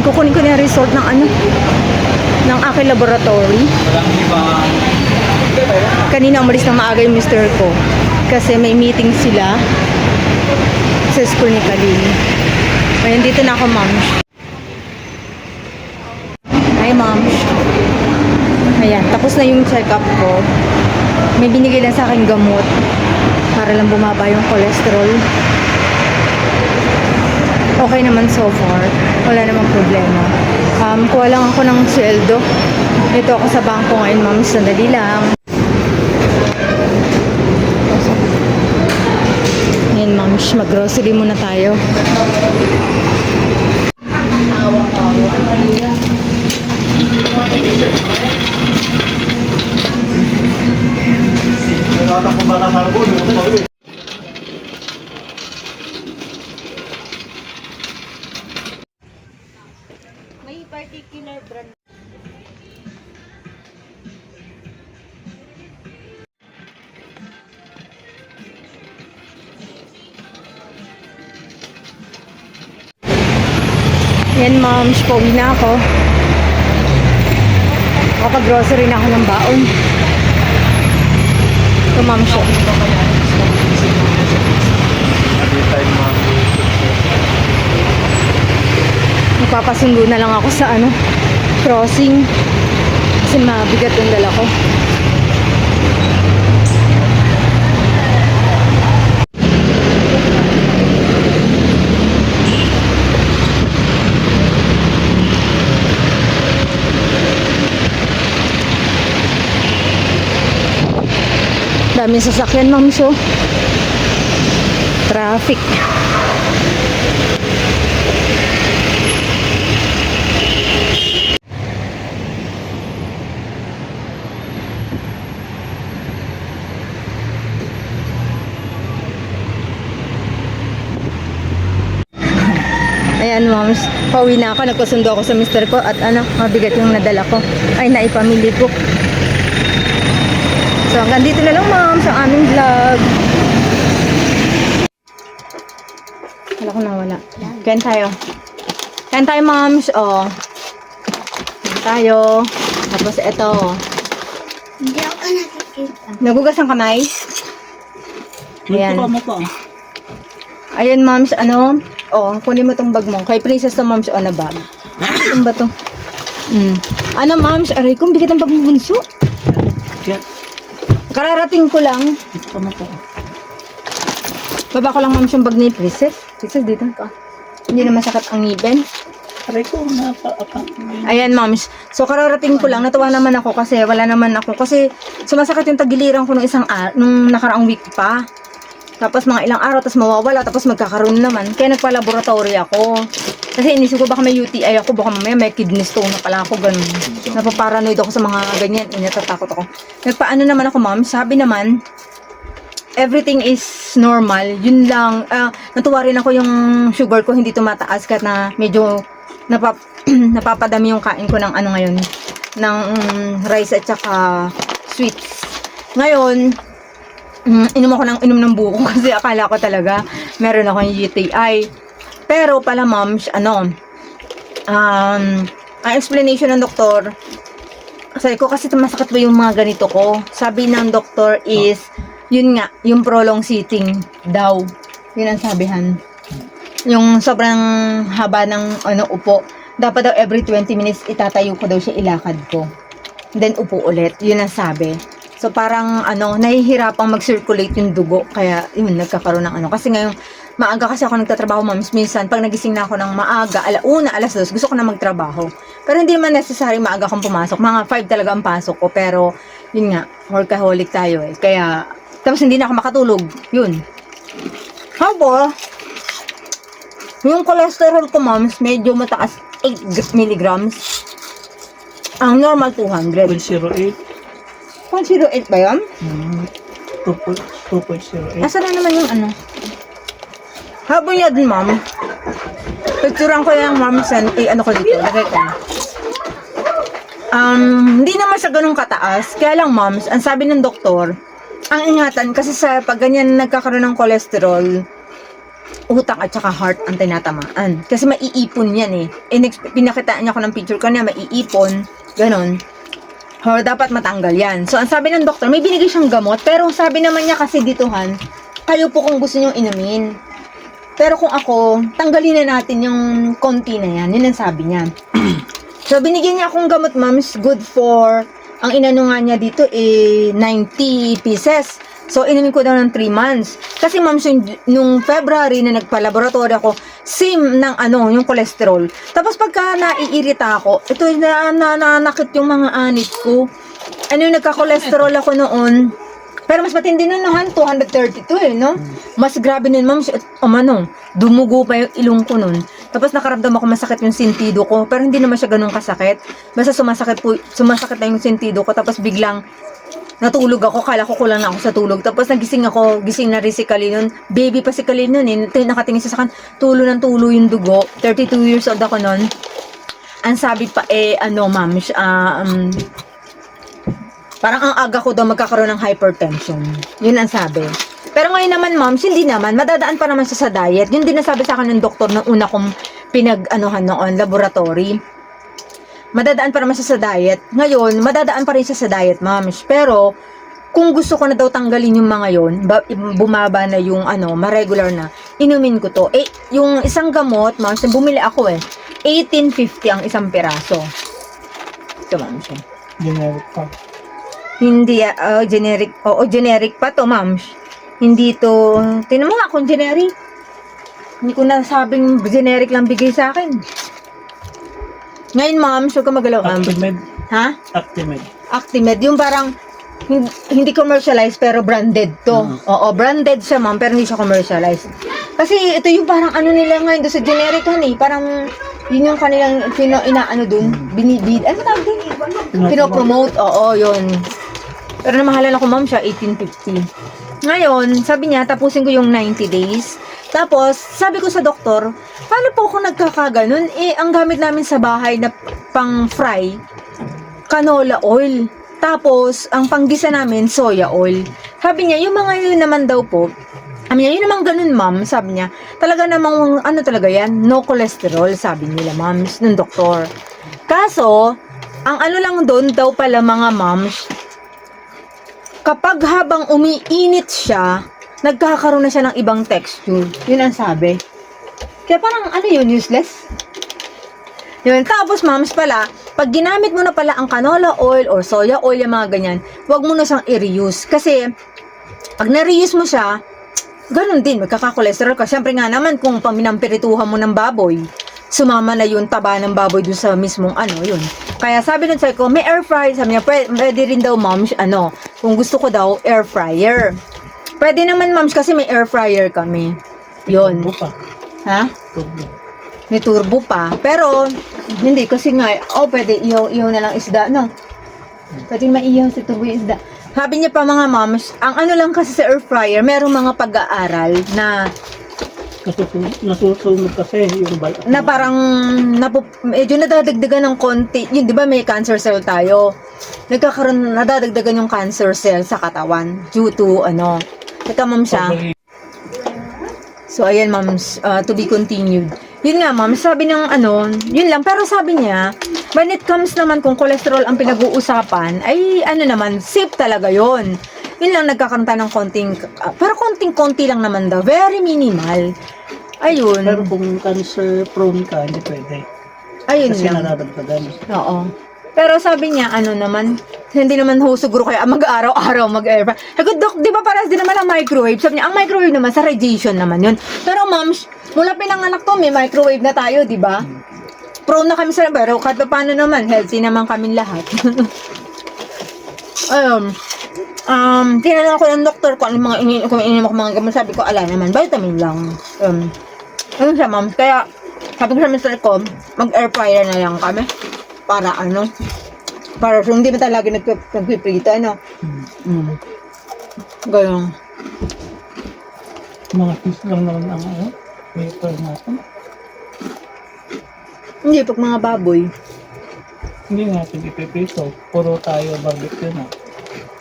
Ayan, kukunin ko na yung result ng ano, ng aking laboratory. Kanina umalis na maaga yung mister ko kasi may meeting sila sa school ni Kalin. Ayan, dito na ako, ma'am. Hi, ma'am. Ayan, tapos na yung check-up ko. May binigay lang sa akin gamot para lang bumaba yung cholesterol. Okay naman so far. Wala namang problema. Kuha lang ako ng sweldo. Ito ako sa bangko ngayon, ma'am. Sandali lang. Ngayon, ma'am. Mag-grocery muna tayo. May particular brand. Yan, ma'am. Pauwi na ako. Kapag-grocery na ako ng baon. Ito, ma'am, siya. Magpapasundo na lang ako sa ano, crossing. Kasi mabigat yung dala ko. Daming sasakyan, ma'am, so traffic. Ayan, moms, pauwi na ako. Nagpasundo ako sa mister ko at ano, mabigat yung nadala ko. Ay, naipamili ko. So, hanggang dito na lang, ma'am, sa aming vlog. Wala ko na wala. Kain tayo. Kain tayo, moms. O. Kain tayo. Tapos, ito. Hindi ako nakikita. Nagugas ang kamay. Ayan. Ito mo pa. Ayan, moms, ano. O, kunin mo tong bag mo. Kay princess to, moms, o, na bag. Ano ba to? Ano, moms? Aray, kung bigat ang bag mo, bunso. Kaya, Kararating ko lang. ito mo pa. Baba ko lang, moms, yung bag ni princess. Princess, dito ka. Hindi na masakit ang ngipin. Aray ko, napa. Ayan, moms. So, kararating ko lang. Natuwa naman ako kasi wala naman ako. Kasi sumasakit yung tagiliran ko nung nakaraang week pa. Tapos mga ilang araw, tapos mawawala, tapos magkakaroon naman. Kaya nagpa-laboratory ako. Kasi inisip ko baka may UTI ako, baka mamaya may kidney stone na pala ako, ganun. Napaparanoid ako sa mga ganyan, natatakot ako. Nagpaano naman ako, ma'am, sabi naman, everything is normal. Yun lang, natuwa rin ako yung sugar ko, hindi tumataas kahit na medyo napapadami yung kain ko ng ano ngayon, ng rice at saka sweets. Ngayon, inom ako ng buko kasi akala ko talaga meron akong UTI. Pero pala, moms, ano, ang explanation ng doktor, sabi ko kasi masakit ba yung mga ganito ko. Sabi ng doktor is, yun nga, yung prolonged sitting daw. Yun ang sabihan. Yung sobrang haba ng upo. Dapat daw every 20 minutes itatayo ko daw siya, ilakad ko. Then upo ulit. Yun ang sabi. So parang nahihirapang mag-circulate yung dugo. Kaya yun, nagkakaroon ng Kasi ngayong maaga kasi ako nagtatrabaho, moms. Minsan, pag nagising na ako ng maaga, 1:00, 2:00, gusto ko na magtrabaho. Pero hindi man necessary maaga akong pumasok. Mga 5 talaga ang pasok ko. Pero, yun nga, workaholic tayo eh. Kaya, tapos hindi na ako makatulog. Yun. Habo, yung cholesterol ko, moms, medyo mataas. 8 milligrams. Ang normal, 200. 2.08. 0.08 ba yun? 2.08. Asa na naman yung Habo niya din, ma'am. Picturean ko yung ma'am ko dito. Lagay ko. Hindi naman siya ganun kataas. Kaya lang, moms, ang sabi ng doktor, ang ingatan kasi sa pag ganyan nagkakaroon ng cholesterol, utak at saka heart ang tinatamaan. Kasi maiipon yan eh. Pinakitaan niya ko ng picture kanina, maiipon, ganon. Or dapat matanggal yan. So, ang sabi ng doktor, may binigay siyang gamot, pero sabi naman niya kasi ditohan, kayo po kung gusto nyo inumin. Pero kung ako, tanggalin na natin yung konti na yan. Yun ang sabi niya. So, binigyan niya akong gamot, ma'am. Is good for, ang inano nga niya dito, 90 pieces. So, inumin ko daw ng 3 months. Kasi, ma'am, so, nung February na nagpa-laboratory ako, same ng yung cholesterol. Tapos, pagka naiirita ako, ito, nanakit yung mga anit ko. Nagka-cholesterol ako noon. Pero mas matindi nun naman, 232 no? Mas grabe nun, ma'am. Dumugo pa yung ilong ko nun. Tapos nakaramdam ako masakit yung sentido ko. Pero hindi naman siya ganun kasakit. Basta sumasakit lang yung sentido ko. Tapos biglang natulog ako. Kala ko kulang na ako sa tulog. Tapos nagising ako. Gising na rin si Kalin nun. Baby pa si Kalin nun eh. Nakatingin sa sakan. Tulo ng tulo yung dugo. 32 years old ako nun. Ang sabi pa ma'am, parang ang aga ko daw magkakaroon ng hypertension. Yun ang sabi. Pero ngayon naman, ma'am, hindi naman. Madadaan pa naman siya sa diet. Yun din nasabi sa akin ng doktor nung una kong noon, laboratory. Madadaan pa naman siya sa diet. Ngayon, madadaan pa rin siya sa diet, ma'am. Pero, kung gusto ko na daw tanggalin yung mga yun, bumaba na yung ma-regular na, inumin ko to. Yung isang gamot, ma'am, bumili ako 1850 ang isang piraso. Ito, ma'am, siya. Generic pa. Hindi, generic. Oo, generic pa to, ma'am. Hindi to, tinan mo nga kung generic. Hindi ko nasabing generic lang bigay sa akin. Ngayon, ma'am, so ka magalaw, ma'am. Actimed. Ha? Actimed. Actimed, yung parang, hindi commercialized, pero branded to. Oo, branded siya, ma'am, pero hindi siya commercialized. Kasi ito yung parang nila ngayon doon sa generic parang, yun yung kanilang, binibid, tawag din? Pinopromote, oo, yun. Pero namahalan ako, ma'am, siya 1850. Ngayon, sabi niya, tapusin ko yung 90 days. Tapos, sabi ko sa doktor, paano po ako nagkakaganon? Ang gamit namin sa bahay na pang-fry, canola oil. Tapos, ang panggisa namin, soya oil. Sabi niya, yung mga yun naman daw po, yun naman ganun, ma'am, sabi niya, talaga namang, talaga yan, no cholesterol, sabi nila, ma'am, ng doktor. Kaso, ang lang doon daw pala mga moms, kapag habang umiinit siya, nagkakaroon na siya ng ibang texture. Yun ang sabi. Kaya parang, yun, useless? Yun. Tapos, moms pala, pag ginamit mo na pala ang canola oil or soya oil, yung mga ganyan, huwag mo na siyang i-reuse. Kasi, pag na-reuse mo siya, ganun din, magkaka-cholesterol ka. Siyempre nga naman, kung paminampirituhan mo ng baboy, sumama na yung taba ng baboy dun sa mismong yun. Kaya sabi nun sa ko, may air fryer. Sabi niya, pwede rin daw, moms, kung gusto ko daw, air fryer. Pwede naman, moms, kasi may air fryer kami. Yun. Turbo pa. Ha? Turbo. May turbo pa. Pero, hindi, kasi nga, pwede ihaw na lang isda, no? Pwede maihaw sa turbo yung isda. Sabi niya pa, mga moms, ang lang kasi sa air fryer, merong mga pag-aaral na Nasusunod kasi yung balat. na parang medyo nadadagdagan ng konti. Yun, di ba may cancer cell tayo? Nadadagdagan yung cancer cell sa katawan due to Teka, ma'am siya. So, ayan, ma'am, to be continued. Yun nga, ma'am, sabi ng yun lang. Pero sabi niya, when it comes naman kung cholesterol ang pinag-uusapan, ay naman, safe talaga yon. Yun lang, nagkakaroon tayo ng konting, pero konting-konti lang naman daw. Very minimal. Ayun. Pero kung cancer prone ka, hindi pwede. Ayun Kasi lang. nadadagdagan. Oo. Pero sabi niya, naman, hindi naman siguro kaya mag-araw-araw mag-air fry. Sabi ko, Dok, di ba parehas din naman ang microwave? Sabi niya, ang microwave naman, sa radiation naman yun. Pero moms, mula pinanganak to, may microwave na tayo, di ba? Prone na kami sa, pero kahit pa paano naman, healthy naman kami lahat. Tinanong ako ng doktor ko, kung ininom ako mga gamot, sabi ko, ala naman, vitamin lang. Ayun siya, ma'am. Kaya, sabi ko sa mister ko, mag-air fryer na lang kami. Para para so, hindi ba talaga nagpiprito, Gayong. Mga fish lang naman ang paper natin. Hindi, pag mga baboy. Hindi natin ipiprito. Puro tayo barbecue na.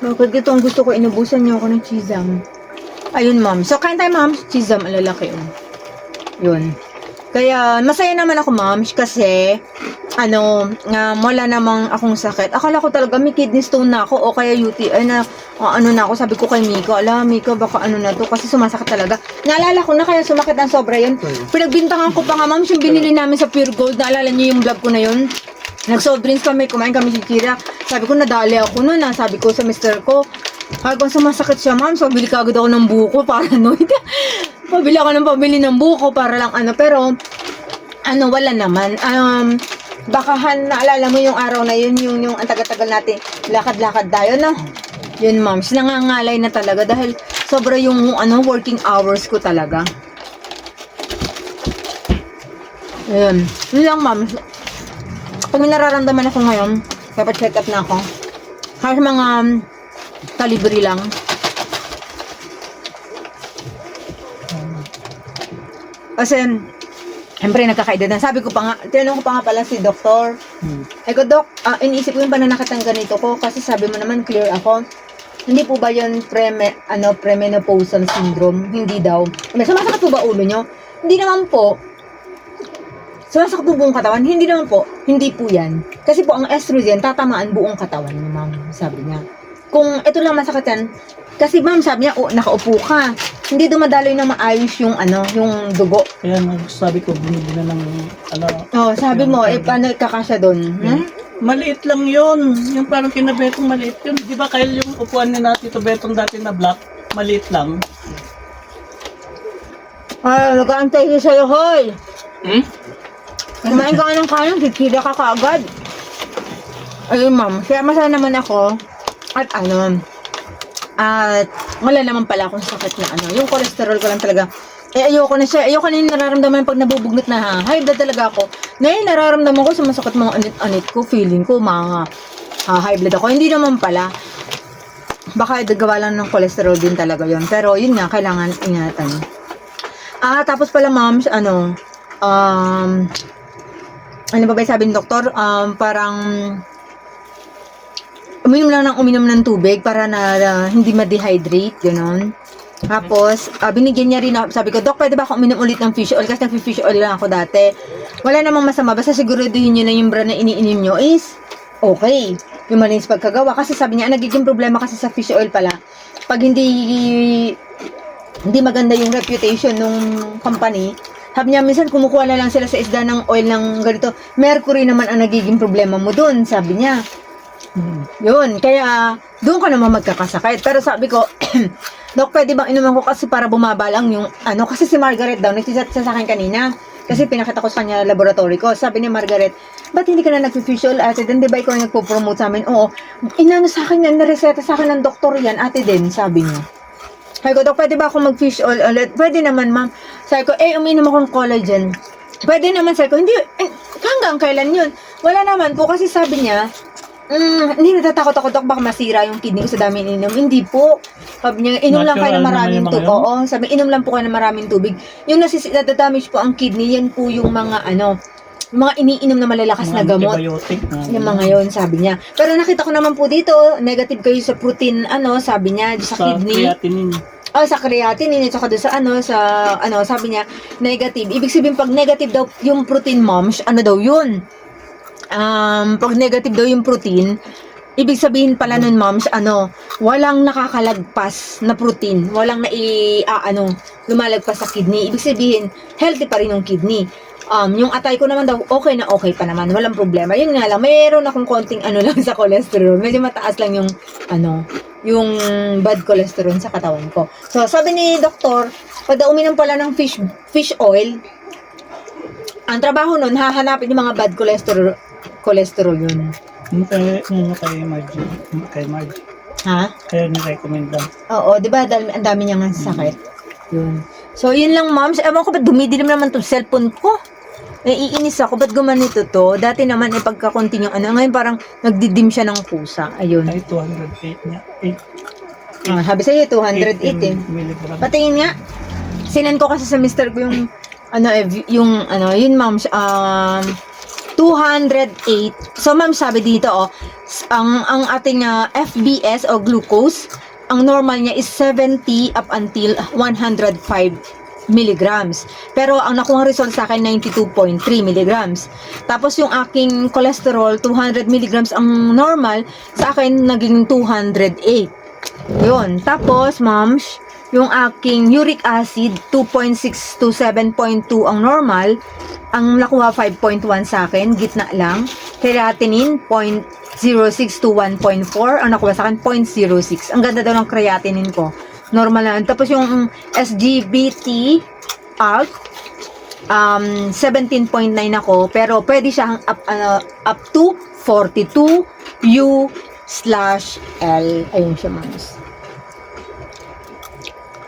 Bakit ito ang gusto ko, inubusan niyo ako ng chisam. Ayun, ma'am. So, kain tayo, ma'am. Chisam, alalaki, Yun. Kaya, masaya naman ako, ma'am, kasi, wala namang akong sakit. Akala ko talaga may kidney stone na ako o kaya UTI na, na ako, sabi ko kay Miko, Miko, baka na to, kasi sumasakit talaga. Naalala ko na kaya sumakit ng sobra yun. Pinagbintangan ko pa nga, ma'am, yung binili namin sa Pure Gold, naalala niyo yung vlog ko na yun? Nag-soft drinks kami, kumain kami si Kira. Sabi ko, nadali ako nun, sabi ko sa mister ko, habang sumasakit siya, ma'am, so bili ka agad ako ng buko, paranoid. Pabili ako ng pabili ng buko para lang pero wala naman. Bakahan, naalala mo yung araw na yun, yung ang tagal-tagal natin, lakad-lakad tayo, no? Yun, ma'am, nangangalay na talaga dahil sobra yung, working hours ko talaga. Ayun. Yun lang, ma'am. Pag may nararamdaman ako ngayon, dapat check up na ako. Kahit mga kalibre lang. Kasi, siyempre nagkakaedad na. Sabi ko pa nga, tinanong ko pa nga pala si doktor. Ay ko, Dok, iniisip ko yung pananakit ng ganito ko kasi sabi mo naman clear ako. Hindi po ba yun premenopausal syndrome? Hindi daw. Sumasakit po ba ulo nyo? Hindi naman po. Sumasakit po buong katawan? Hindi naman po. Hindi po yan. Kasi po ang estrogen, tatamaan buong katawan ni ma'am, sabi niya. Kung ito lang masakit yan, kasi ma'am, sabi niya, nakaupo ka. Hindi dumadaloy na maayos yung yung dugo. Kaya sabi ko, binili na ng Sabi mo, paano kakasya doon? Maliit lang yun. Yung parang kinabetong maliit yun. Di ba Kyle, yung upuan ni natin ito betong dati na black, maliit lang. Nag-aantay ko sa'yo, hoy. Kumain ka ng kanin, kikira ka kaagad. Ayun, ma'am. Kaya masaya naman ako. At wala naman pala akong sakit na yung cholesterol ko lang talaga. Ayoko na siya. Ayoko na yung nararamdaman pag nabubugnot na high blood talaga ako. Ngayon, nararamdaman ko sumasakit mga anit-anit ko. Feeling ko mga high blood ako. Hindi naman pala. Baka gawa lang ng cholesterol din talaga yon. Pero yun nga, kailangan ingatan. Tapos pala ma'am, ano ba sabi ng doktor? Parang uminom ng tubig para na hindi ma-dehydrate, gano'n. Tapos, binigyan niya rin, sabi ko, Dok, pwede ba ako uminom ulit ng fish oil? Kasi nag-fish oil lang ako dati. Wala namang masama, basta siguraduhin nyo na yung brand na iniinom nyo is okay. Yung malinis pagkagawa. Kasi sabi niya, nagiging problema kasi sa fish oil pala. Pag hindi maganda yung reputation ng company, sabi niya, minsan kumukuha na lang sila sa isda ng oil ng ganito. Mercury naman ang nagiging problema mo dun, sabi niya. Yun, kaya doon ka naman magkakasakit. Pero sabi ko, Dok, pwede bang inuman ko kasi para bumaba lang yung kasi si Margaret daw, nag-chat sa akin kanina. Kasi pinakita ko sa kanya laboratory ko. Sabi ni Margaret, ba't hindi ka na nag-fish oil, ate din? Di ba ikaw nagpo-promote sa amin? Oo, inano sa akin yan, nareseta sa akin ng doktor yan, ate din, sabi niya. Sabi ko, Dok, pwede ba ako mag-fish oil ulit? Pwede naman, ma'am. Sabi ko, uminom akong collagen. Pwede naman, sabi ko, hindi, hanggang kailan yun? Wala naman po, kasi sabi niya, hindi natatakot ako, Dok, baka masira yung kidney ko sa dami ininom. Hindi po. Sabi niya, inom lang kayo ng maraming tubig. Oo, sabi, inom lang po kayo ng maraming tubig. Yung nadadamage po ang kidney, yan po yung mga mga iniinom na malalakas na gamot. Yung mga yun, sabi niya. Pero nakita ko naman po dito, negative kayo sa protein, sabi niya, sa kidney. Creatinine. Sa creatinine, at saka doon sa sabi niya, negative. Ibig sabihin, pag negative daw yung protein, moms, daw yun? Pag negative daw yung protein, ibig sabihin pala nun, moms, walang nakakalagpas na protein, walang lumalagpas sa kidney. Ibig sabihin, healthy pa rin yung kidney. Yung atay ko naman daw, okay na okay pa naman, walang problema. Yun nga lang, mayroon akong konting lang sa cholesterol. Medyo mataas lang yung, yung bad cholesterol sa katawan ko. So, sabi ni doktor, pag daw uminom pala ng fish oil, ang trabaho nun, hahanapin yung mga bad cholesterol yun. Kay Margie. Ha? Kaya ni-recommend lang. Oo, di ba? Ang dami niya nga sakit. Yun. So, yun lang, moms. Ewan ko, ba't dumidilim naman itong cellphone ko? Iinis ako, ba't gumanito to? Dati naman, pagka-continue, ngayon parang nagdidim siya ng kusa. Ayun. Ay, 208 niya. Sabi sa'yo, 208 eh. Milligram. Patingin nga. Sinan ko kasi sa mister ko yung, yun, moms, 208. So, ma'am, sabi dito, ang ating FBS o glucose, ang normal niya is 70 up until 105 milligrams. Pero ang nakuha result sa akin 92.3 milligrams. Tapos yung aking cholesterol 200 milligrams ang normal, sa akin naging 208. Yun. Tapos, moms, yung aking uric acid 2.6 to 7.2 ang normal, ang nakuha 5.1 sa akin, gitna lang. Creatinine 0.06 to 1.4, ang nakuha sa akin 0.06. Ang ganda daw ng creatinine ko. Normal lang. Tapos yung SGBT ALT 17.9 ako, pero pwede siyang up to 42 U/L. Ayun siya, moms.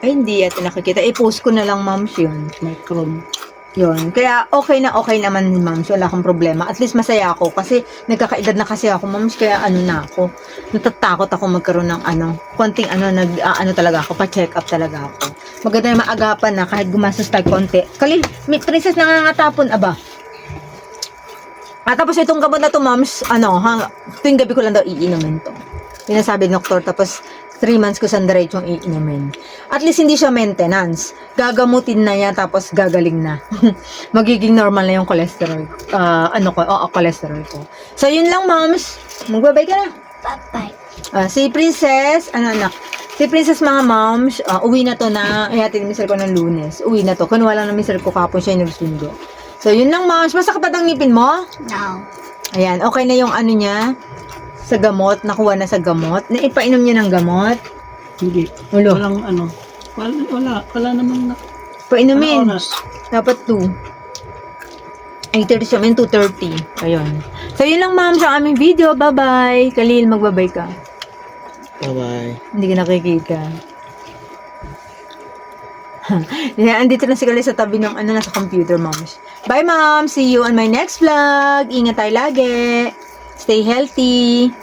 Ay, hindi yata nakikita. I-post ko na lang, moms, yun. Micron. Yun. Kaya okay naman, moms. Wala akong problema. At least masaya ako kasi nagkakaedad na kasi ako, moms. Kaya na ako. Natatakot ako magkaroon ng konting talaga ako. Pa-check up talaga ako. Maganda yung maagapan na kahit gumastos tayo konti. Kalil, princess nangangatapon, aba. At tapos itong gamot na to, moms, tuwing gabi ko lang daw iinumin to. Pinasabi ng doktor, tapos 3 months ko sa diretsong iinumin. At least hindi siya maintenance. Gagamutin na yan, tapos gagaling na. Magiging normal na yung cholesterol. Cholesterol ko. So, yun lang, moms. Magbabay ka na. Bye-bye. Si Princess, anak? Si Princess, mga moms, uwi na to na, ihatid ni Mr. ko ng Lunes. Uwi na to. Kunuha lang ng Mr. ko kapon siya yung nagsundo. So, yun lang, moms. Masakit ang ngipin mo? No. Ayan, okay na yung niya sa gamot, nakuha na sa gamot. Naipainom niya ng gamot. Hindi. Ulo. Walang wala namang Painumin. oras. Dapat 2. 8:30 siya, 2:30. Ayun. So, yun lang, ma'am, sa aming video. Bye-bye. Kalil, magbabay ka. Bye-bye. Hindi ka nakikita. Yan, andito na si Kalil sa tabi ng nasa computer, moms. Bye, ma'am. See you on my next vlog. Ingat tayo lagi. Stay healthy.